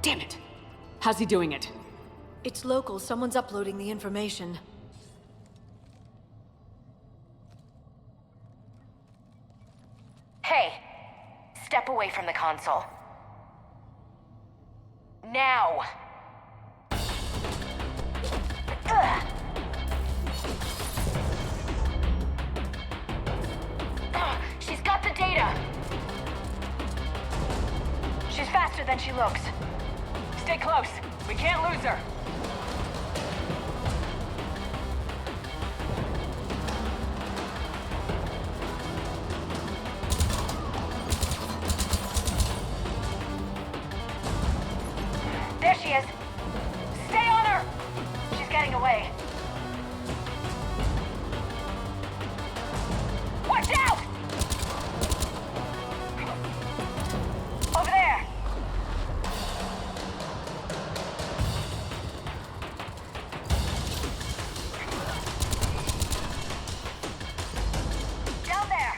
Damn it! How's he doing it? It's local. Someone's uploading the information. Hey! Step away from the console. Now! Ugh. She's got the data! She's faster than she looks. Stay close. We can't lose her. There she is. Stay on her! She's getting away. Watch out! Over there! Down there!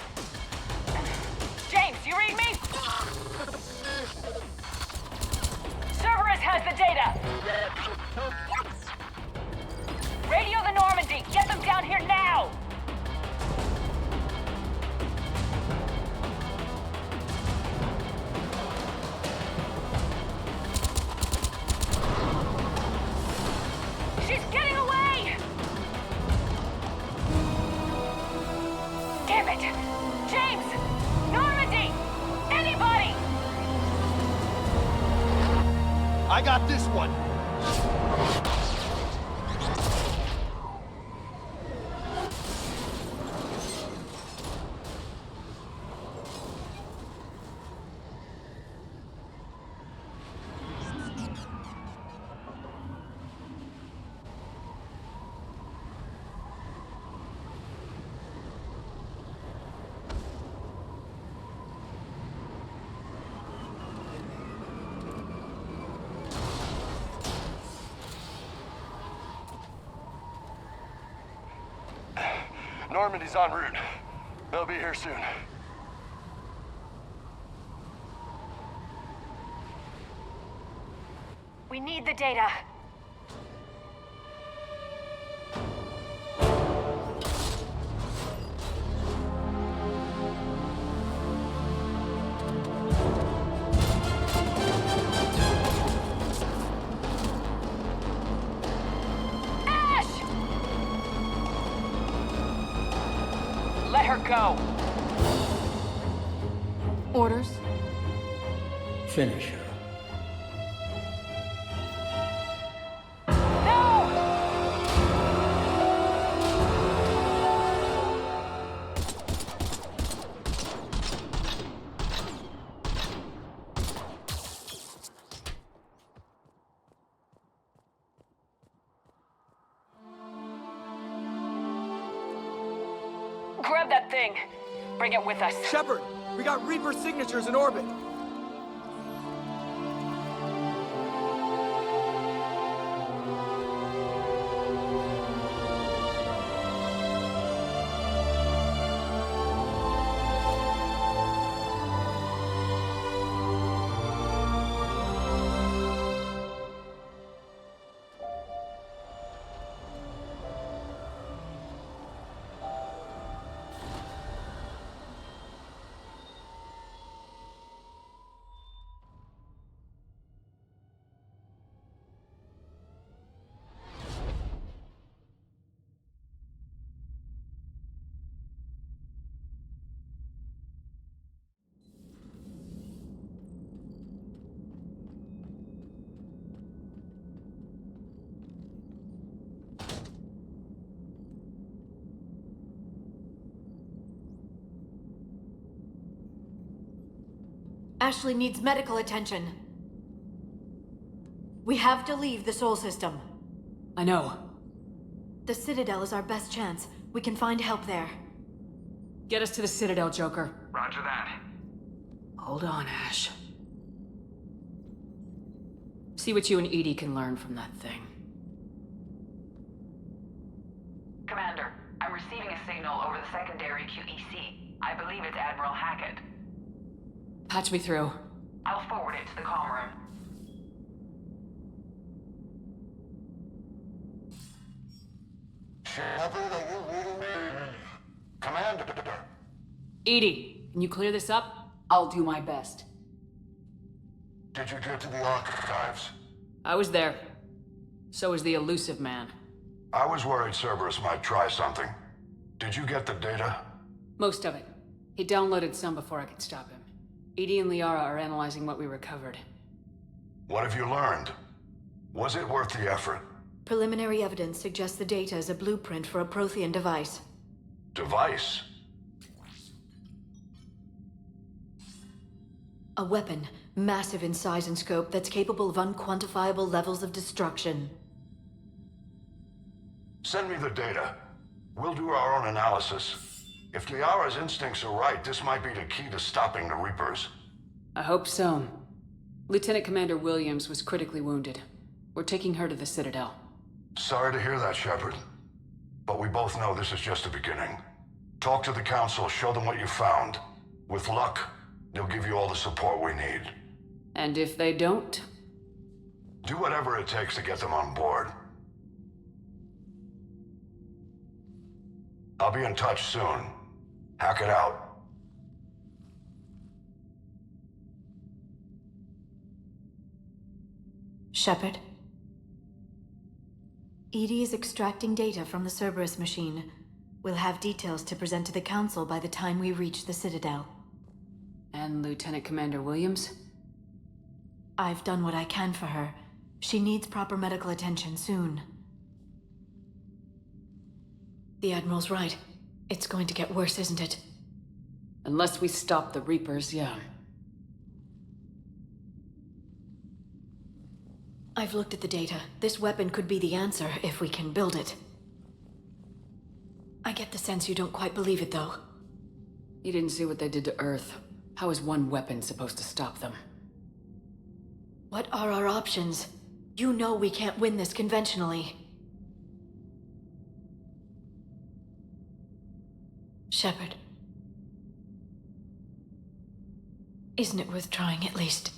James, you read me? Cerberus has the data! Radio the Normandy! Get them down here now! She's getting away! Damn it! James! Normandy! Anybody! I got this one. Normandy's en route. They'll be here soon. We need the data. Ash! Let her go. Orders? Finish her. No! Grab that thing. Bring it with us. Shepard, we got Reaper signatures in orbit. Ashley needs medical attention. We have to leave the Sol system. I know. The Citadel is our best chance. We can find help there. Get us to the Citadel, Joker. Roger that. Hold on, Ash. See what you and Edie can learn from that thing. Commander, I'm receiving a signal over the secondary QEC. I believe it's Admiral Hackett. Patch me through. I'll forward it to the comm room. EDI, can you clear this up? I'll do my best. Did you get to the archives? I was there. So was the elusive man. I was worried Cerberus might try something. Did you get the data? Most of it. He downloaded some before I could stop him. EDI and Liara are analyzing what we recovered. What have you learned? Was it worth the effort? Preliminary evidence suggests the data is a blueprint for a Prothean device. Device? A weapon, massive in size and scope, that's capable of unquantifiable levels of destruction. Send me the data. We'll do our own analysis. If Liara's instincts are right, this might be the key to stopping the Reapers. I hope so. Lieutenant Commander Williams was critically wounded. We're taking her to the Citadel. Sorry to hear that, Shepard. But we both know this is just the beginning. Talk to the Council, show them what you found. With luck, they'll give you all the support we need. And if they don't? Do whatever it takes to get them on board. I'll be in touch soon. Hack it out. Shepard? EDI is extracting data from the Cerberus machine. We'll have details to present to the Council by the time we reach the Citadel. And Lieutenant Commander Williams? I've done what I can for her. She needs proper medical attention soon. The Admiral's right. It's going to get worse, isn't it? Unless we stop the Reapers, yeah. I've looked at the data. This weapon could be the answer if we can build it. I get the sense you don't quite believe it, though. You didn't see what they did to Earth. How is one weapon supposed to stop them? What are our options? You know we can't win this conventionally. Shepard. Isn't it worth trying at least?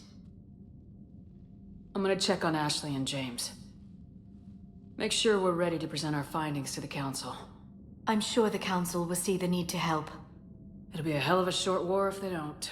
I'm gonna check on Ashley and James. Make sure we're ready to present our findings to the Council. I'm sure the Council will see the need to help. It'll be a hell of a short war if they don't.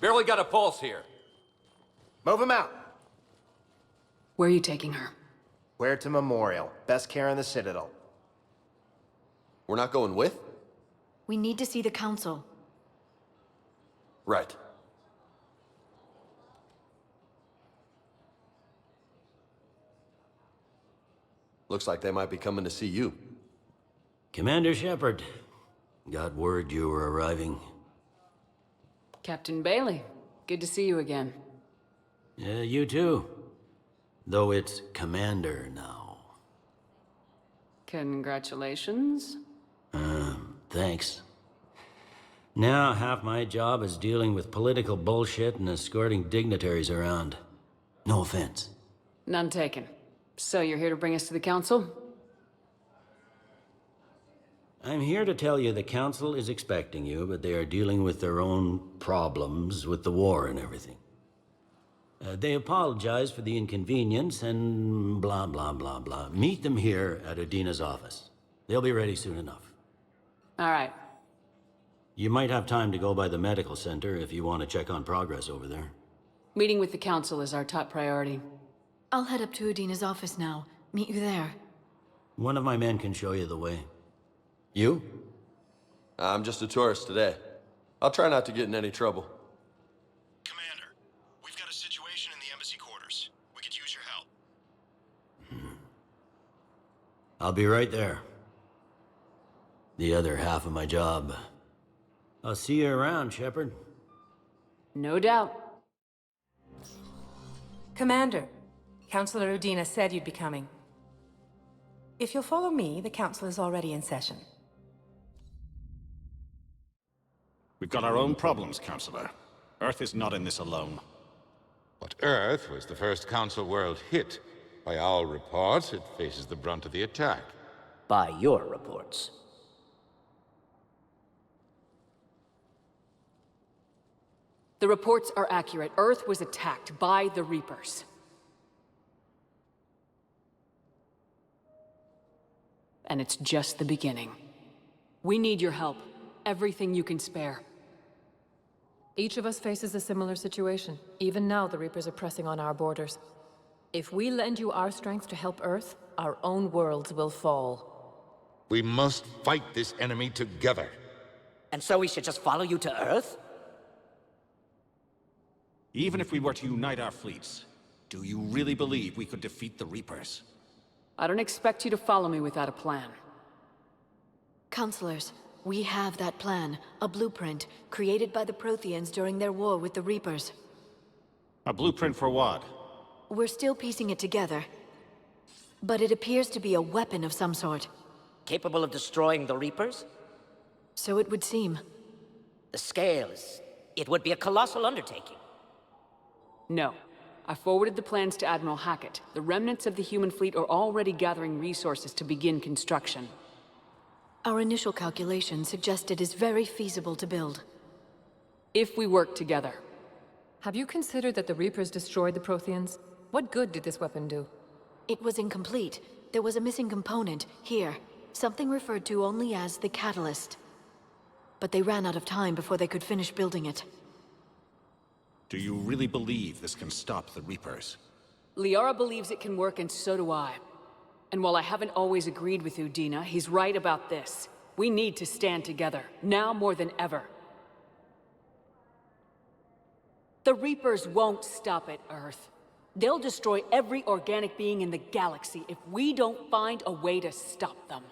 Barely got a pulse here. Move him out. Where are you taking her? Where to Memorial. Best care in the Citadel. We're not going with? We need to see the Council. Right. Looks like they might be coming to see you. Commander Shepard, got word you were arriving. Captain Bailey, good to see you again. You too. Though it's Commander now. Congratulations. Thanks. Now half my job is dealing with political bullshit and escorting dignitaries around. No offense. None taken. So you're here to bring us to the Council? I'm here to tell you the Council is expecting you, but they are dealing with their own problems with the war and everything. They apologize for the inconvenience and blah, blah, blah, blah. Meet them here at Udina's office. They'll be ready soon enough. All right. You might have time to go by the medical center if you want to check on progress over there. Meeting with the Council is our top priority. I'll head up to Udina's office now. Meet you there. One of my men can show you the way. You? I'm just a tourist today. I'll try not to get in any trouble. Commander, we've got a situation in the embassy quarters. We could use your help. I'll be right there. The other half of my job. I'll see you around, Shepard. No doubt. Commander, Councilor Udina said you'd be coming. If you'll follow me, the council is already in session. We've got our own problems, Counselor. Earth is not in this alone. But Earth was the first Council world hit. By all reports, it faces the brunt of the attack. By your reports. The reports are accurate. Earth was attacked by the Reapers. And it's just the beginning. We need your help. Everything you can spare. Each of us faces a similar situation. Even now, the Reapers are pressing on our borders. If we lend you our strength to help Earth, our own worlds will fall. We must fight this enemy together. And so we should just follow you to Earth? Even if we were to unite our fleets, do you really believe we could defeat the Reapers? I don't expect you to follow me without a plan. Counselors, we have that plan. A blueprint, created by the Protheans during their war with the Reapers. A blueprint for what? We're still piecing it together. But it appears to be a weapon of some sort. Capable of destroying the Reapers? So it would seem. The scale is... it would be a colossal undertaking. No. I forwarded the plans to Admiral Hackett. The remnants of the human fleet are already gathering resources to begin construction. Our initial calculations suggest it is very feasible to build. If we work together. Have you considered that the Reapers destroyed the Protheans? What good did this weapon do? It was incomplete. There was a missing component, here. Something referred to only as the catalyst. But they ran out of time before they could finish building it. Do you really believe this can stop the Reapers? Liara believes it can work, and so do I. And while I haven't always agreed with Udina, he's right about this. We need to stand together, now more than ever. The Reapers won't stop at Earth. They'll destroy every organic being in the galaxy if we don't find a way to stop them.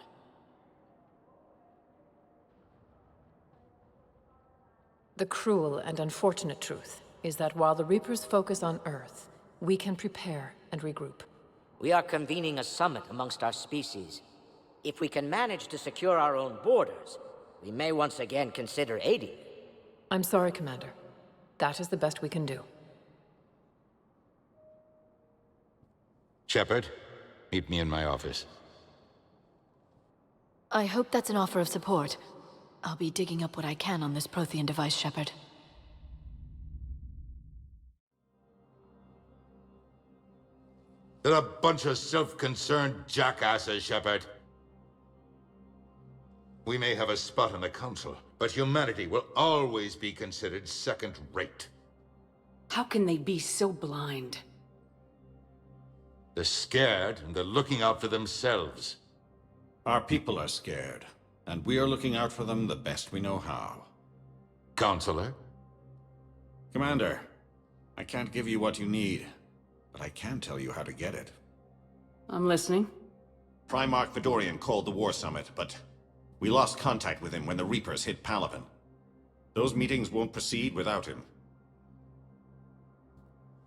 The cruel and unfortunate truth is that while the Reapers focus on Earth, we can prepare and regroup. We are convening a summit amongst our species. If we can manage to secure our own borders, we may once again consider aiding. I'm sorry, Commander. That is the best we can do. Shepard, meet me in my office. I hope that's an offer of support. I'll be digging up what I can on this Prothean device, Shepard. They're a bunch of self-concerned jackasses, Shepard. We may have a spot on the Council, but humanity will always be considered second-rate. How can they be so blind? They're scared, and they're looking out for themselves. Our people are scared, and we are looking out for them the best we know how. Counselor? Commander, I can't give you what you need, but I can tell you how to get it. I'm listening. Primarch Fedorian called the War Summit, but we lost contact with him when the Reapers hit Palaven. Those meetings won't proceed without him.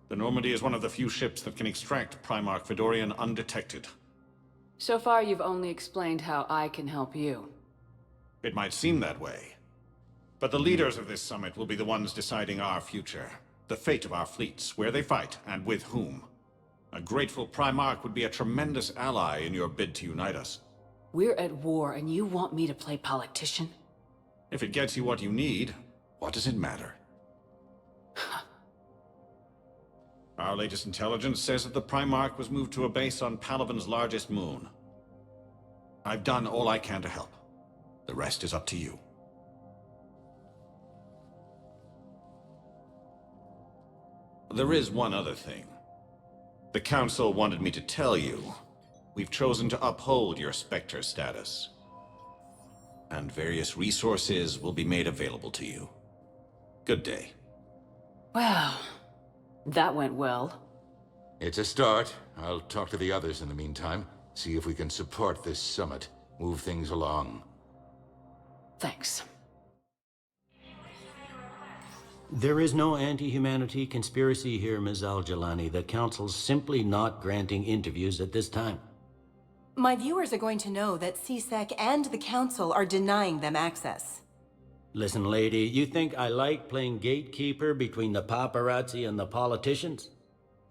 The Normandy is one of the few ships that can extract Primarch Fedorian undetected. So far, you've only explained how I can help you. It might seem that way. But the leaders of this summit will be the ones deciding our future. The fate of our fleets, where they fight, and with whom. A grateful Primarch would be a tremendous ally in your bid to unite us. We're at war, and you want me to play politician? If it gets you what you need, what does it matter? Our latest intelligence says that the Primarch was moved to a base on Palaven's largest moon. I've done all I can to help. The rest is up to you. There is one other thing. The Council wanted me to tell you, we've chosen to uphold your Spectre status. and various resources will be made available to you. Good day. Well, that went well. It's a start. I'll talk to the others in the meantime. See if we can support this summit. Move things along. Thanks. There is no anti-humanity conspiracy here, Ms. Al-Jalani. The Council's simply not granting interviews at this time. My viewers are going to know that CSEC and the Council are denying them access. Listen, lady, you think I like playing gatekeeper between the paparazzi and the politicians?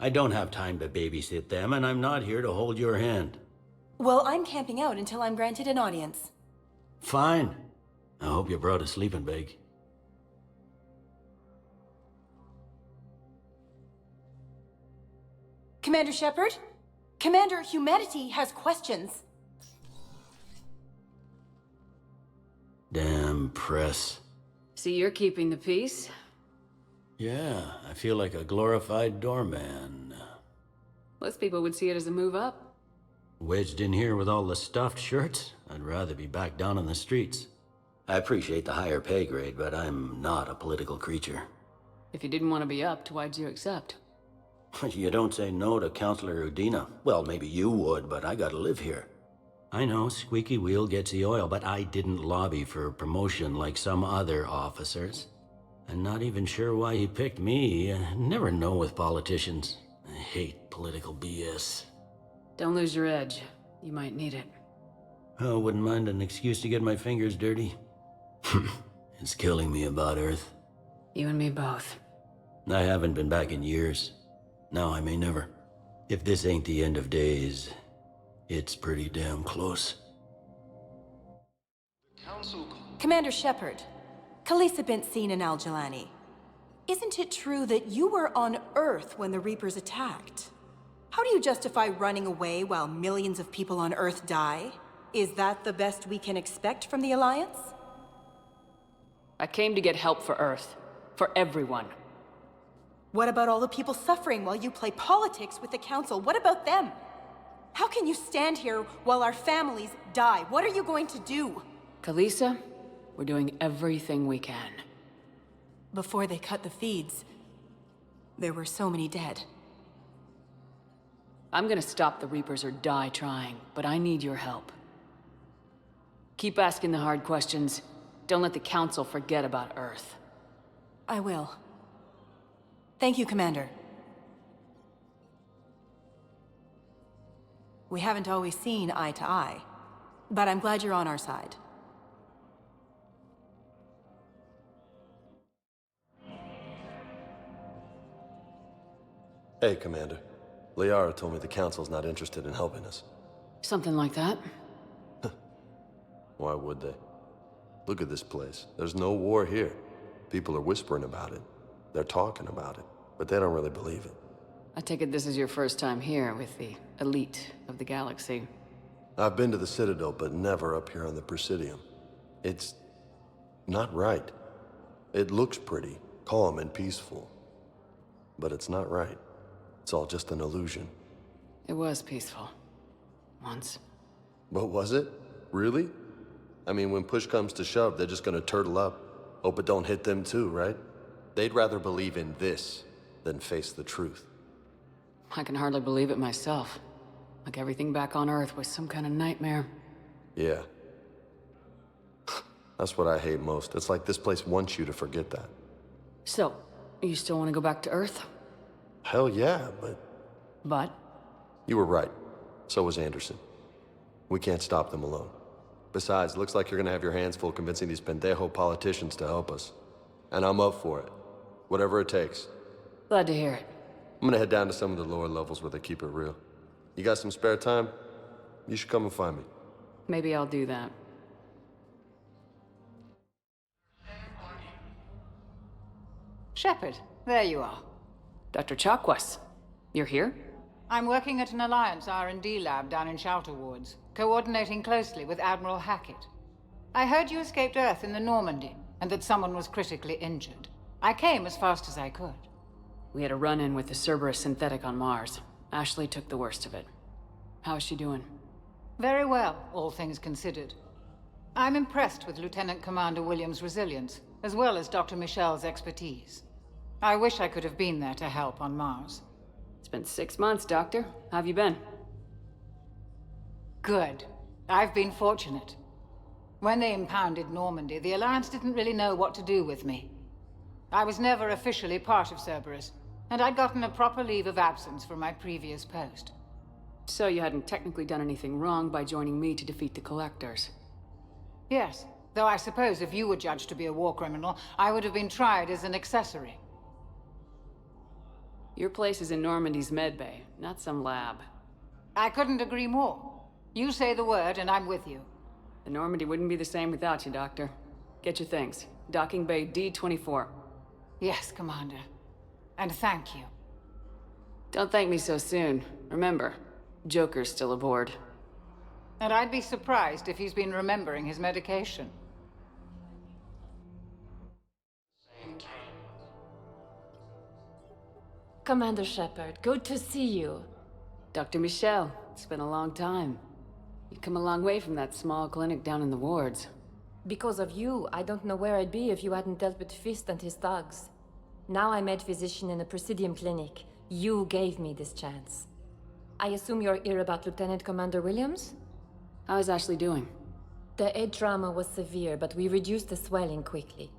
I don't have time to babysit them, and I'm not here to hold your hand. Well, I'm camping out until I'm granted an audience. Fine. I hope you brought a sleeping bag. Commander Shepard? Commander, humanity has questions. Damn press. See, you're keeping the peace. Yeah, I feel like a glorified doorman. Most people would see it as a move up. Wedged in here with all the stuffed shirts? I'd rather be back down on the streets. I appreciate the higher pay grade, but I'm not a political creature. If you didn't want to be upped, why'd you accept? You don't say no to Counselor Udina. Well, maybe you would, but I gotta live here. I know, squeaky wheel gets the oil, but I didn't lobby for promotion like some other officers. I'm not even sure why he picked me. I never know with politicians. I hate political BS. Don't lose your edge. You might need it. Oh, wouldn't mind an excuse to get my fingers dirty. It's killing me about Earth. You and me both. I haven't been back in years. Now I may never. If this ain't the end of days, it's pretty damn close. Commander Shepard, Khaleesa bint Seen and Al-Jalani. Isn't it true that you were on Earth when the Reapers attacked? How do you justify running away while millions of people on Earth die? Is that the best we can expect from the Alliance? I came to get help for Earth. For everyone. What about all the people suffering while you play politics with the Council? What about them? How can you stand here while our families die? What are you going to do? Khaleesa, we're doing everything we can. Before they cut the feeds, there were so many dead. I'm gonna stop the Reapers or die trying, but I need your help. Keep asking the hard questions. Don't let the Council forget about Earth. I will. Thank you, Commander. We haven't always seen eye to eye, but I'm glad you're on our side. Hey, Commander. Liara told me the Council's not interested in helping us. Something like that. Why would they? Look at this place. There's no war here. People are whispering about it. They're talking about it, but they don't really believe it. I take it this is your first time here with the elite of the galaxy. I've been to the Citadel, but never up here on the Presidium. It's not right. It looks pretty, calm and peaceful. But it's not right. It's all just an illusion. It was peaceful. Once. But was it? Really? I mean, when push comes to shove, they're just gonna turtle up. Hope it don't hit them too, right? They'd rather believe in this than face the truth. I can hardly believe it myself. Like everything back on Earth was some kind of nightmare. Yeah. That's what I hate most. It's like this place wants you to forget that. So, you still want to go back to Earth? Hell yeah, but... But? You were right. So was Anderson. We can't stop them alone. Besides, looks like you're gonna have your hands full convincing these pendejo politicians to help us. And I'm up for it. Whatever it takes. Glad to hear it. I'm gonna head down to some of the lower levels where they keep it real. You got some spare time? You should come and find me. Maybe I'll do that. Shepard, there you are. Dr. Chakwas, you're here? I'm working at an Alliance R&D lab down in Shelter Wards, coordinating closely with Admiral Hackett. I heard you escaped Earth in the Normandy, and that someone was critically injured. I came as fast as I could. We had a run-in with the Cerberus synthetic on Mars. Ashley took the worst of it. How's she doing? Very well, all things considered. I'm impressed with Lieutenant Commander Williams' resilience, as well as Dr. Michel's expertise. I wish I could have been there to help on Mars. It's been 6 months, Doctor. How have you been? Good. I've been fortunate. When they impounded Normandy, the Alliance didn't really know what to do with me. I was never officially part of Cerberus, and I'd gotten a proper leave of absence from my previous post. So you hadn't technically done anything wrong by joining me to defeat the Collectors? Yes, though I suppose if you were judged to be a war criminal, I would have been tried as an accessory. Your place is in Normandy's medbay, not some lab. I couldn't agree more. You say the word, and I'm with you. The Normandy wouldn't be the same without you, Doctor. Get your things. Docking Bay D-24. Yes, Commander. And thank you. Don't thank me so soon. Remember, Joker's still aboard. And I'd be surprised if he's been remembering his medication. Commander Shepard, good to see you. Dr. Michel, it's been a long time. You've come a long way from that small clinic down in the wards. Because of you, I don't know where I'd be if you hadn't dealt with Fist and his thugs. Now I'm head physician in a Presidium clinic. You gave me this chance. I assume you're here about Lieutenant Commander Williams? How is Ashley doing? The head trauma was severe, but we reduced the swelling quickly.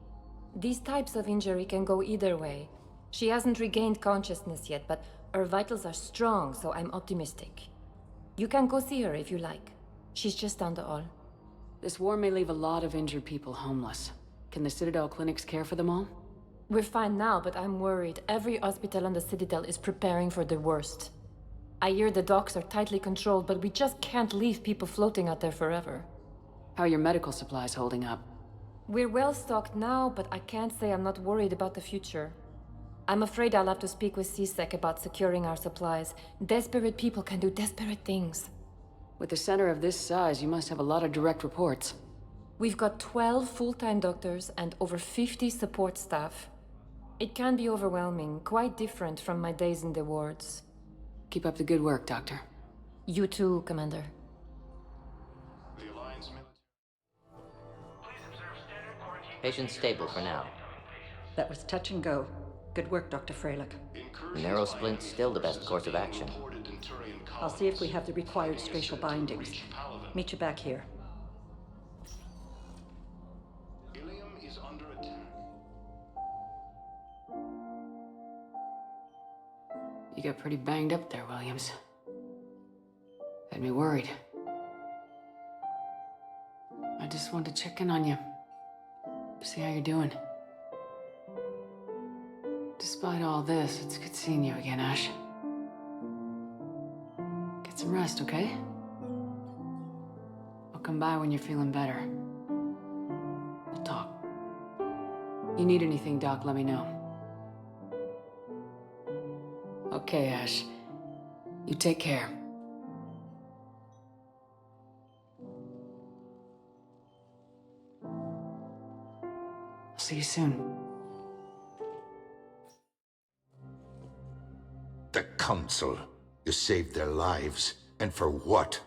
These types of injury can go either way. She hasn't regained consciousness yet, but her vitals are strong, so I'm optimistic. You can go see her if you like. She's just down the hall. This war may leave a lot of injured people homeless. Can the Citadel clinics care for them all? We're fine now, but I'm worried. Every hospital on the Citadel is preparing for the worst. I hear the docks are tightly controlled, but we just can't leave people floating out there forever. How are your medical supplies holding up? We're well stocked now, but I can't say I'm not worried about the future. I'm afraid I'll have to speak with CSEC about securing our supplies. Desperate people can do desperate things. With a center of this size, you must have a lot of direct reports. We've got 12 full-time doctors and over 50 support staff. It can be overwhelming, quite different from my days in the wards. Keep up the good work, Doctor. You too, Commander. Patient stable for now. That was touch and go. Good work, Dr. Freilich. Narrow splint's still the best course of action. I'll see if we have the required spatial bindings. Meet you back here. You got pretty banged up there, Williams. Had me worried. I just wanted to check in on you. See how you're doing. Despite all this, it's good seeing you again, Ash. Get some rest, okay? I'll come by when you're feeling better. We'll talk. You need anything, Doc, let me know. Okay, Ash. You take care. I'll see you soon. The Council. You saved their lives. And for what?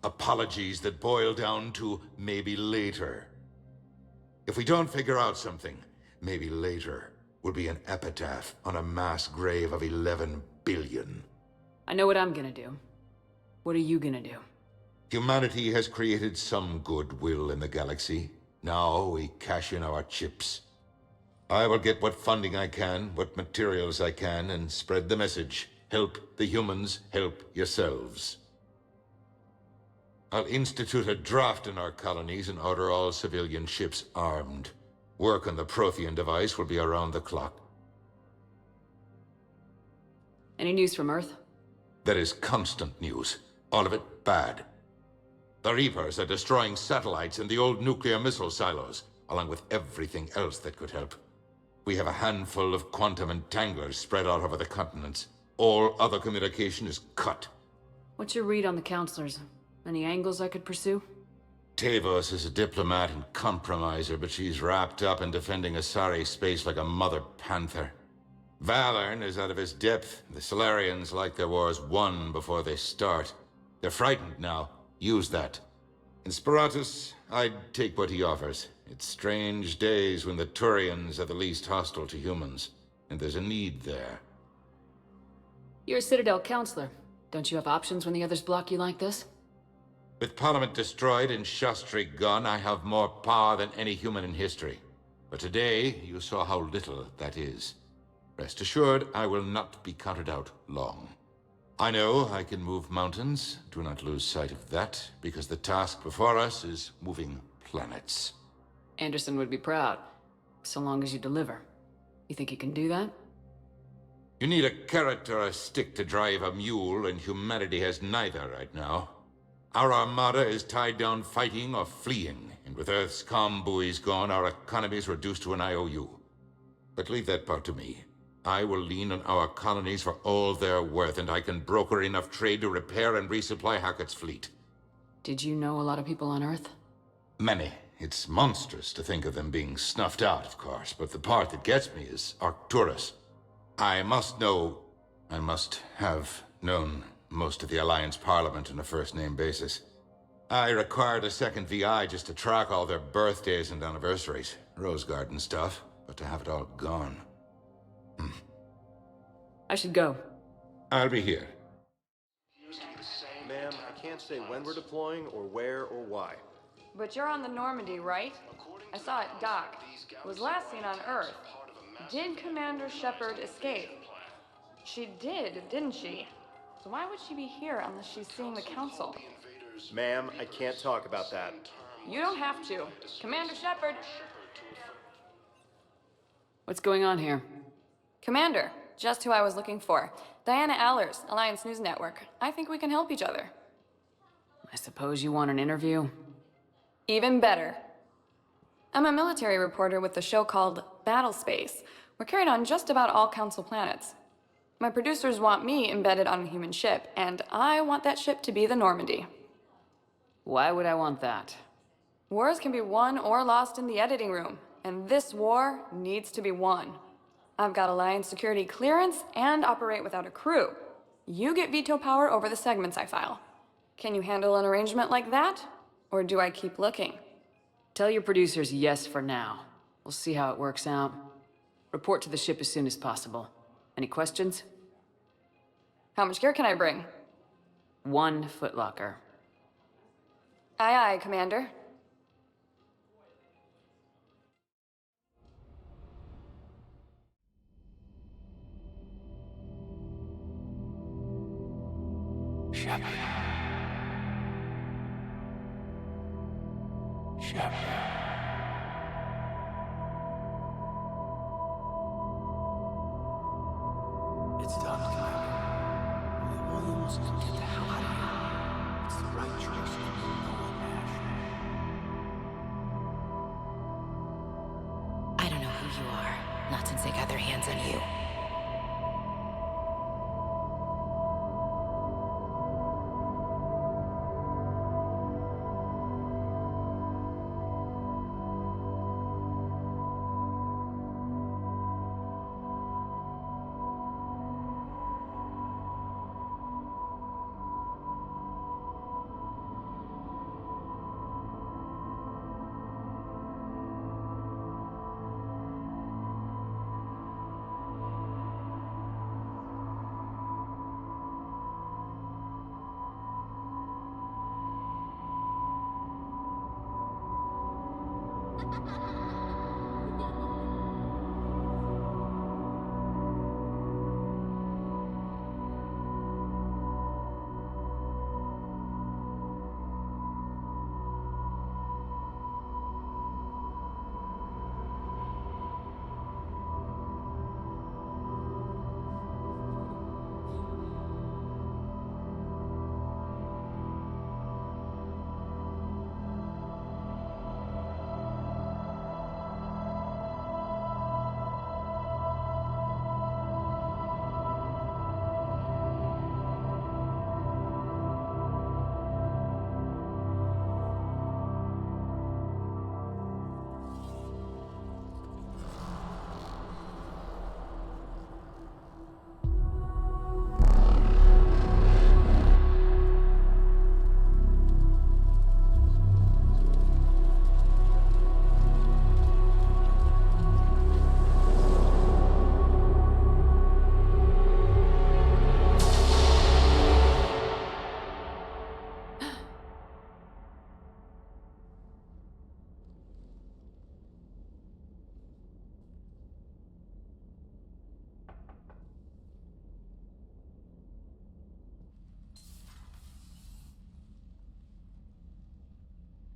Apologies that boil down to maybe later. If we don't figure out something, maybe later will be an epitaph on a mass grave of 11 billion. I know what I'm gonna do. What are you gonna do? Humanity has created some goodwill in the galaxy. Now we cash in our chips. I will get what funding I can, what materials I can, and spread the message. Help the humans, help yourselves. I'll institute a draft in our colonies and order all civilian ships armed. Work on the Prothean device will be around the clock. Any news from Earth? There is constant news. All of it bad. The Reapers are destroying satellites in the old nuclear missile silos, along with everything else that could help. We have a handful of quantum entanglers spread out over the continents. All other communication is cut. What's your read on the counselors? Any angles I could pursue? Tavos is a diplomat and compromiser, but she's wrapped up in defending Asari space like a mother panther. Valern is out of his depth. The Solarians like their wars won before they start. They're frightened now. Use that. Inspiratus, I'd take what he offers. It's strange days when the Turians are the least hostile to humans, and there's a need there. You're a Citadel counselor. Don't you have options when the others block you like this? With Parliament destroyed and Shastri gone, I have more power than any human in history. But today, you saw how little that is. Rest assured, I will not be counted out long. I know I can move mountains. Do not lose sight of that, because the task before us is moving planets. Anderson would be proud, so long as you deliver. You think you can do that? You need a carrot or a stick to drive a mule, and humanity has neither right now. Our armada is tied down fighting or fleeing, and with Earth's comm buoys gone, our economy is reduced to an IOU. But leave that part to me. I will lean on our colonies for all they're worth, and I can broker enough trade to repair and resupply Hackett's fleet. Did you know a lot of people on Earth? Many. It's monstrous to think of them being snuffed out, of course, but the part that gets me is Arcturus. I must have known most of the Alliance Parliament on a first-name basis. I required a second VI just to track all their birthdays and anniversaries. Rose Garden stuff, but to have it all gone. I should go. I'll be here. Ma'am, I can't say when we're deploying, or where, or why. But you're on the Normandy, right? I saw it dock. It was last seen on Earth. Did Commander Shepard escape? She did, didn't she? So why would she be here unless she's seeing the Council? Ma'am, I can't talk about that. You don't have to. Commander Shepard! What's going on here? Commander, just who I was looking for. Diana Allers, Alliance News Network. I think we can help each other. I suppose you want an interview? Even better. I'm a military reporter with the show called Battle Space. We're carried on just about all Council planets. My producers want me embedded on a human ship, and I want that ship to be the Normandy. Why would I want that? Wars can be won or lost in the editing room, and this war needs to be won. I've got Alliance security clearance and operate without a crew. You get veto power over the segments I file. Can you handle an arrangement like that? Or do I keep looking? Tell your producers yes for now. We'll see how it works out. Report to the ship as soon as possible. Any questions? How much gear can I bring? 1 footlocker. Aye, aye, Commander. Shepard. It's done, Commander. Only Williams can get the hell out of here. It's the right choice. No one I don't know who you are. Not since they got their hands on you.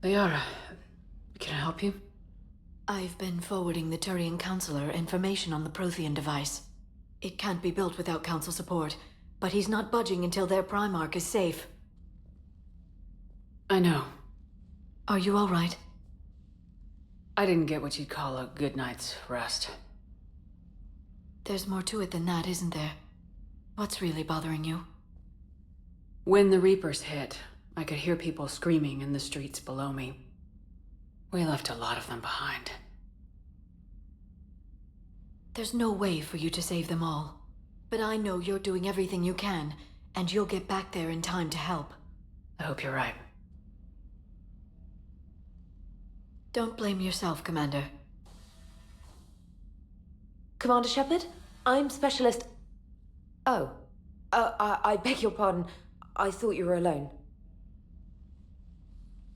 Liara, can I help you? I've been forwarding the Turian Counselor information on the Prothean device. It can't be built without Council support, but he's not budging until their Primarch is safe. I know. Are you all right? I didn't get what you'd call a good night's rest. There's more to it than that, isn't there? What's really bothering you? When the Reapers hit, I could hear people screaming in the streets below me. We left a lot of them behind. There's no way for you to save them all. But I know you're doing everything you can, and you'll get back there in time to help. I hope you're right. Don't blame yourself, Commander. Commander Shepard? I'm Specialist... Oh. I beg your pardon. I thought you were alone.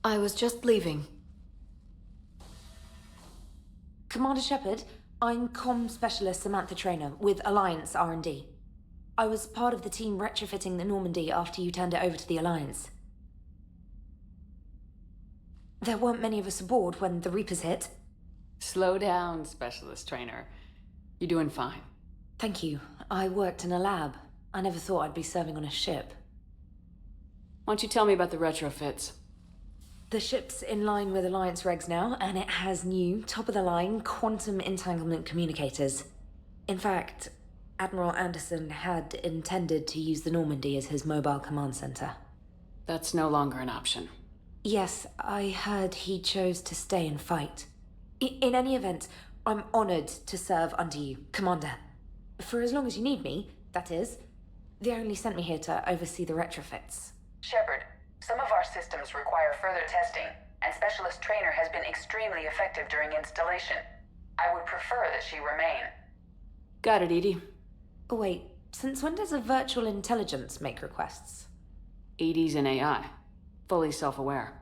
I was just leaving. Commander Shepard, I'm Comm Specialist Samantha Traynor with Alliance R&D. I was part of the team retrofitting the Normandy after you turned it over to the Alliance. There weren't many of us aboard when the Reapers hit. Slow down, Specialist Trainer. You're doing fine. Thank you. I worked in a lab. I never thought I'd be serving on a ship. Why don't you tell me about the retrofits? The ship's in line with Alliance regs now, and it has new, top-of-the-line, quantum entanglement communicators. In fact, Admiral Anderson had intended to use the Normandy as his mobile command center. That's no longer an option. Yes, I heard he chose to stay and fight. In any event, I'm honored to serve under you, Commander. For as long as you need me, that is. They only sent me here to oversee the retrofits. Shepard, some of our systems require further testing, and Specialist Trainer has been extremely effective during installation. I would prefer that she remain. Got it, Edie. Oh, wait, since when does a virtual intelligence make requests? Edie's an AI. Fully self-aware.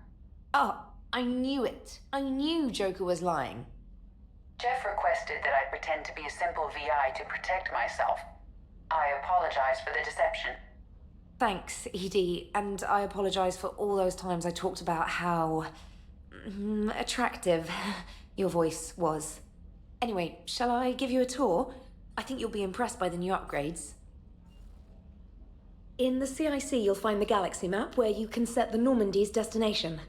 Oh, I knew it. I knew Joker was lying. Jeff requested that I pretend to be a simple VI to protect myself. I apologize for the deception. Thanks, Edie, and I apologize for all those times I talked about how... attractive your voice was. Anyway, shall I give you a tour? I think you'll be impressed by the new upgrades. In the CIC, you'll find the galaxy map where you can set the Normandy's destination.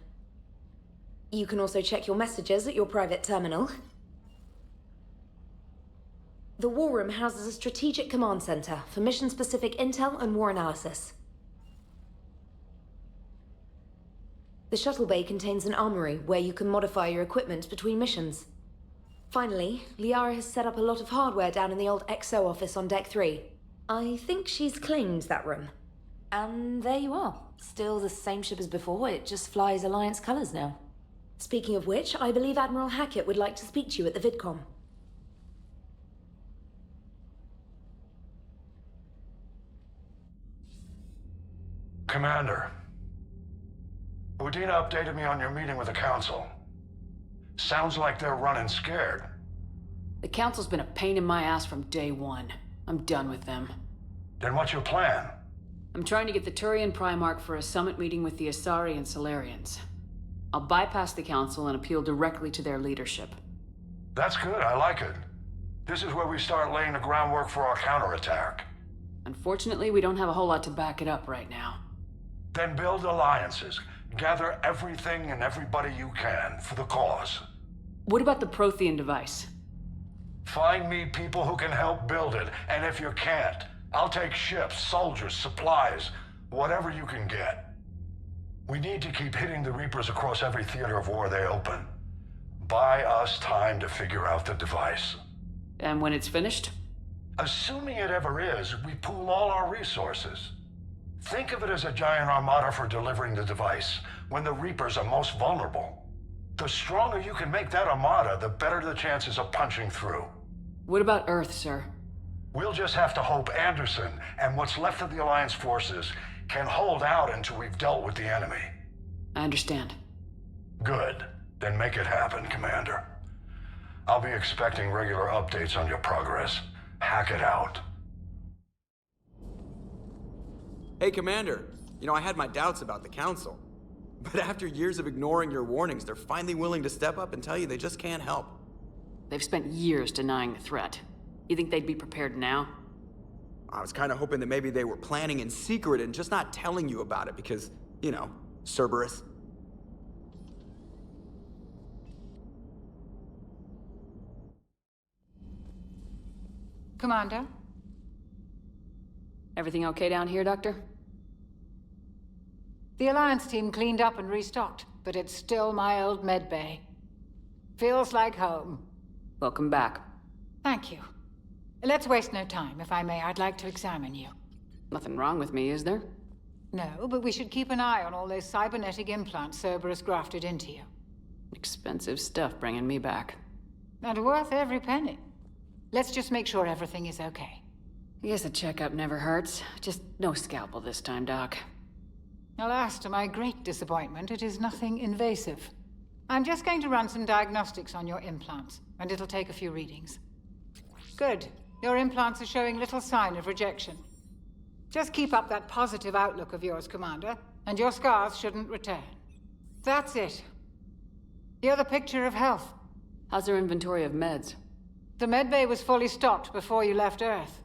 You can also check your messages at your private terminal. The War Room houses a strategic command center for mission-specific intel and war analysis. The shuttle bay contains an armory where you can modify your equipment between missions. Finally, Liara has set up a lot of hardware down in the old XO office on Deck 3. I think she's claimed that room. And there you are. Still the same ship as before, it just flies Alliance colors now. Speaking of which, I believe Admiral Hackett would like to speak to you at the VidCom. Commander, Udina updated me on your meeting with the Council. Sounds like they're running scared. The Council's been a pain in my ass from day one. I'm done with them. Then what's your plan? I'm trying to get the Turian Primarch for a summit meeting with the Asari and Solarians. I'll bypass the Council and appeal directly to their leadership. That's good, I like it. This is where we start laying the groundwork for our counterattack. Unfortunately, we don't have a whole lot to back it up right now. Then build alliances. Gather everything and everybody you can for the cause. What about the Prothean device? Find me people who can help build it, and if you can't, I'll take ships, soldiers, supplies, whatever you can get. We need to keep hitting the Reapers across every theater of war they open. Buy us time to figure out the device. And when it's finished? Assuming it ever is, we pool all our resources. Think of it as a giant armada for delivering the device, when the Reapers are most vulnerable. The stronger you can make that armada, the better the chances of punching through. What about Earth, sir? We'll just have to hope Anderson and what's left of the Alliance forces can hold out until we've dealt with the enemy. I understand. Good. Then make it happen, Commander. I'll be expecting regular updates on your progress. Hack it out. Hey, Commander. You know, I had my doubts about the Council. But after years of ignoring your warnings, they're finally willing to step up and tell you they just can't help. They've spent years denying the threat. You think they'd be prepared now? I was kind of hoping that maybe they were planning in secret and just not telling you about it because, you know, Cerberus. Commander? Everything okay down here, Doctor? The Alliance team cleaned up and restocked, but it's still my old med bay. Feels like home. Welcome back. Thank you. Let's waste no time. If I may, I'd like to examine you. Nothing wrong with me, is there? No, but we should keep an eye on all those cybernetic implants Cerberus grafted into you. Expensive stuff bringing me back. And worth every penny. Let's just make sure everything is okay. I guess a checkup never hurts. Just no scalpel this time, Doc. Alas, to my great disappointment, it is nothing invasive. I'm just going to run some diagnostics on your implants, and it'll take a few readings. Good. Your implants are showing little sign of rejection. Just keep up that positive outlook of yours, Commander, and your scars shouldn't return. That's it. You're the picture of health. How's their inventory of meds? The medbay was fully stocked before you left Earth.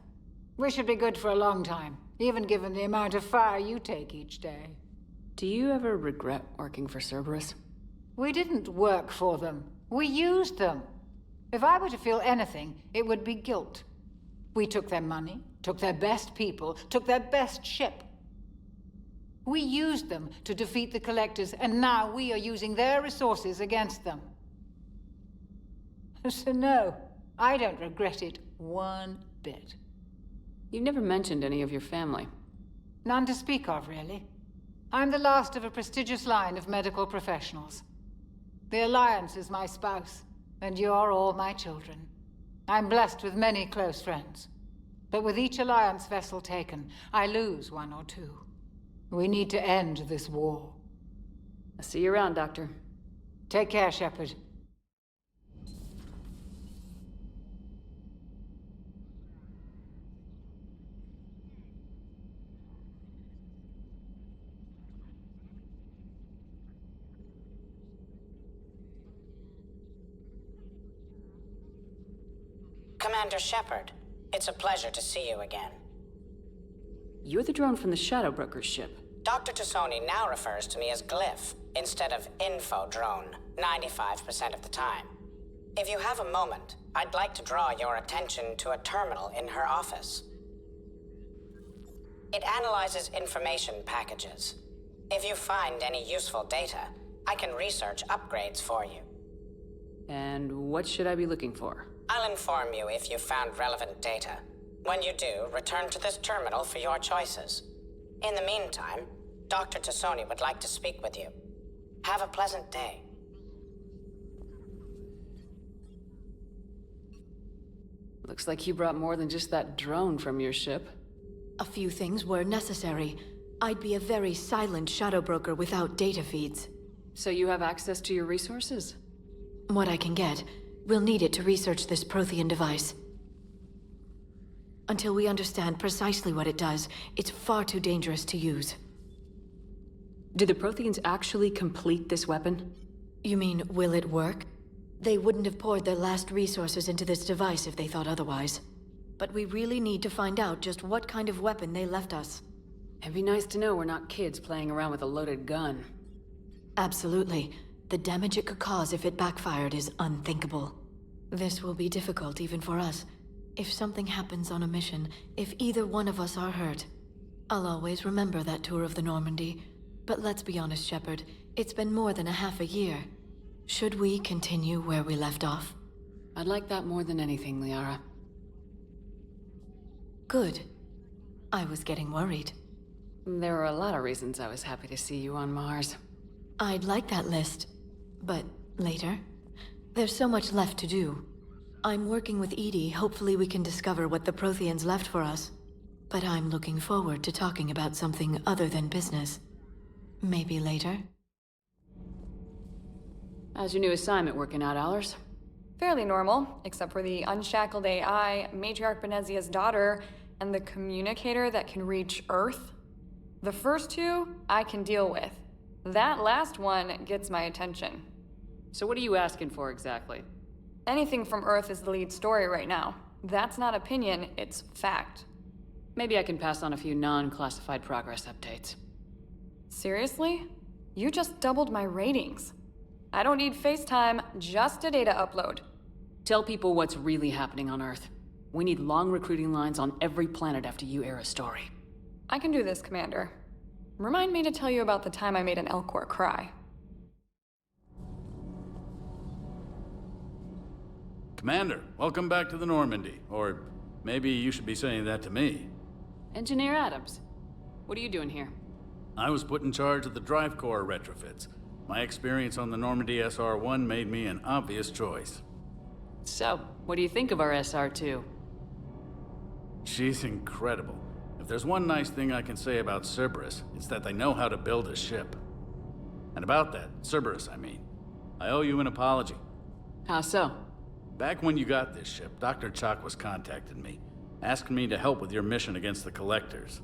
We should be good for a long time, even given the amount of fire you take each day. Do you ever regret working for Cerberus? We didn't work for them. We used them. If I were to feel anything, it would be guilt. We took their money, took their best people, took their best ship. We used them to defeat the Collectors, and now we are using their resources against them. So no, I don't regret it one bit. You never mentioned any of your family. None to speak of, really. I'm the last of a prestigious line of medical professionals. The Alliance is my spouse, and you're all my children. I'm blessed with many close friends. But with each Alliance vessel taken, I lose one or two. We need to end this war. I'll see you around, Doctor. Take care, Shepard. Commander Shepard, it's a pleasure to see you again. You're the drone from the Shadow Broker's ship. Dr. Tassoni now refers to me as Glyph, instead of Info Drone, 95% of the time. If you have a moment, I'd like to draw your attention to a terminal in her office. It analyzes information packages. If you find any useful data, I can research upgrades for you. And what should I be looking for? I'll inform you if you've found relevant data. When you do, return to this terminal for your choices. In the meantime, Dr. Tassoni would like to speak with you. Have a pleasant day. Looks like you brought more than just that drone from your ship. A few things were necessary. I'd be a very silent shadow broker without data feeds. So you have access to your resources? What I can get. We'll need it to research this Prothean device. Until we understand precisely what it does, it's far too dangerous to use. Did the Protheans actually complete this weapon? You mean, will it work? They wouldn't have poured their last resources into this device if they thought otherwise. But we really need to find out just what kind of weapon they left us. It'd be nice to know we're not kids playing around with a loaded gun. Absolutely. The damage it could cause if it backfired is unthinkable. This will be difficult even for us. If something happens on a mission, if either one of us are hurt, I'll always remember that tour of the Normandy. But let's be honest, Shepard, it's been more than a half a year. Should we continue where we left off? I'd like that more than anything, Liara. Good. I was getting worried. There were a lot of reasons I was happy to see you on Mars. I'd like that list. But later? There's so much left to do. I'm working with Edie. Hopefully we can discover what the Protheans left for us. But I'm looking forward to talking about something other than business. Maybe later? How's your new assignment working out, Allers? Fairly normal, except for the unshackled AI, Matriarch Benezia's daughter, and the communicator that can reach Earth. The first two, I can deal with. That last one gets my attention. So what are you asking for exactly? Anything from Earth is the lead story right now. That's not opinion, it's fact. Maybe I can pass on a few non-classified progress updates. Seriously? You just doubled my ratings. I don't need FaceTime, just a data upload. Tell people what's really happening on Earth. We need long recruiting lines on every planet after you air a story. I can do this, Commander. Remind me to tell you about the time I made an Elcor cry. Commander, welcome back to the Normandy. Or maybe you should be saying that to me. Engineer Adams, what are you doing here? I was put in charge of the drive core retrofits. My experience on the Normandy SR-1 made me an obvious choice. So, what do you think of our SR-2? She's incredible. If there's one nice thing I can say about Cerberus, it's that they know how to build a ship. And about that, Cerberus, I mean, I owe you an apology. How so? Back when you got this ship, Dr. Chakwas contacted me, asking me to help with your mission against the Collectors.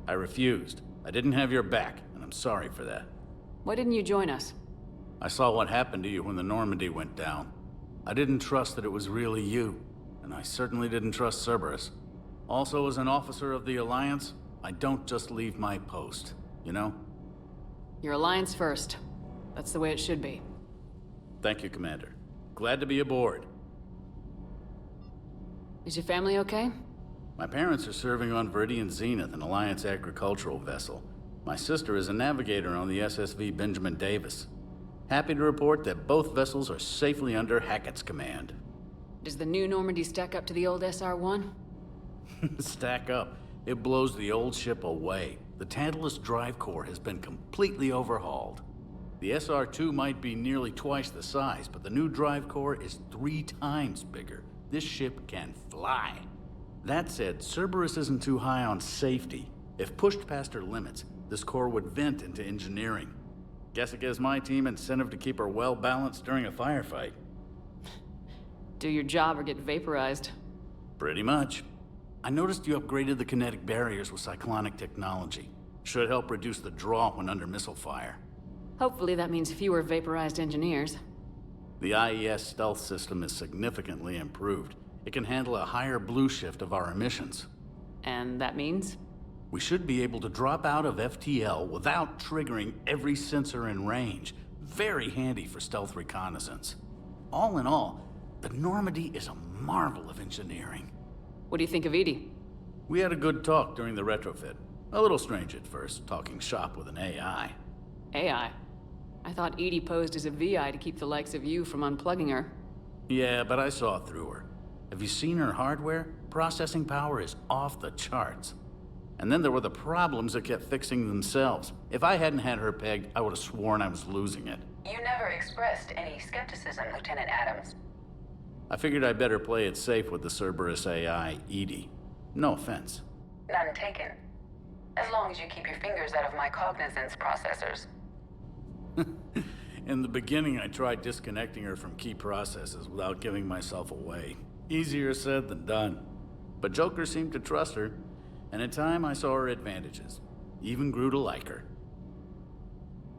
I refused. I didn't have your back, and I'm sorry for that. Why didn't you join us? I saw what happened to you when the Normandy went down. I didn't trust that it was really you, and I certainly didn't trust Cerberus. Also, as an officer of the Alliance, I don't just leave my post, you know? Your Alliance first. That's the way it should be. Thank you, Commander. Glad to be aboard. Is your family okay? My parents are serving on Viridian Zenith, an Alliance agricultural vessel. My sister is a navigator on the SSV Benjamin Davis. Happy to report that both vessels are safely under Hackett's command. Does the new Normandy stack up to the old SR-1? Stack up. It blows the old ship away. The Tantalus drive core has been completely overhauled. The SR-2 might be nearly twice the size, but the new drive core is 3 times bigger. This ship can fly. That said, Cerberus isn't too high on safety. If pushed past her limits, this core would vent into engineering. Guess it gives my team incentive to keep her well balanced during a firefight. Do your job or get vaporized. Pretty much. I noticed you upgraded the kinetic barriers with cyclonic technology. Should help reduce the draw when under missile fire. Hopefully that means fewer vaporized engineers. The IES stealth system is significantly improved. It can handle a higher blue shift of our emissions. And that means? We should be able to drop out of FTL without triggering every sensor in range. Very handy for stealth reconnaissance. All in all, the Normandy is a marvel of engineering. What do you think of Edie? We had a good talk during the retrofit. A little strange at first, talking shop with an AI. AI? I thought Edie posed as a VI to keep the likes of you from unplugging her. Yeah, but I saw through her. Have you seen her hardware? Processing power is off the charts. And then there were the problems that kept fixing themselves. If I hadn't had her pegged, I would have sworn I was losing it. You never expressed any skepticism, Lieutenant Adams. I figured I'd better play it safe with the Cerberus AI, Edie. No offense. None taken. As long as you keep your fingers out of my cognizance processors. In the beginning, I tried disconnecting her from key processes without giving myself away. Easier said than done. But Joker seemed to trust her, and in time I saw her advantages. Even grew to like her.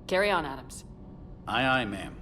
Carry on, Adams. Aye, aye, ma'am.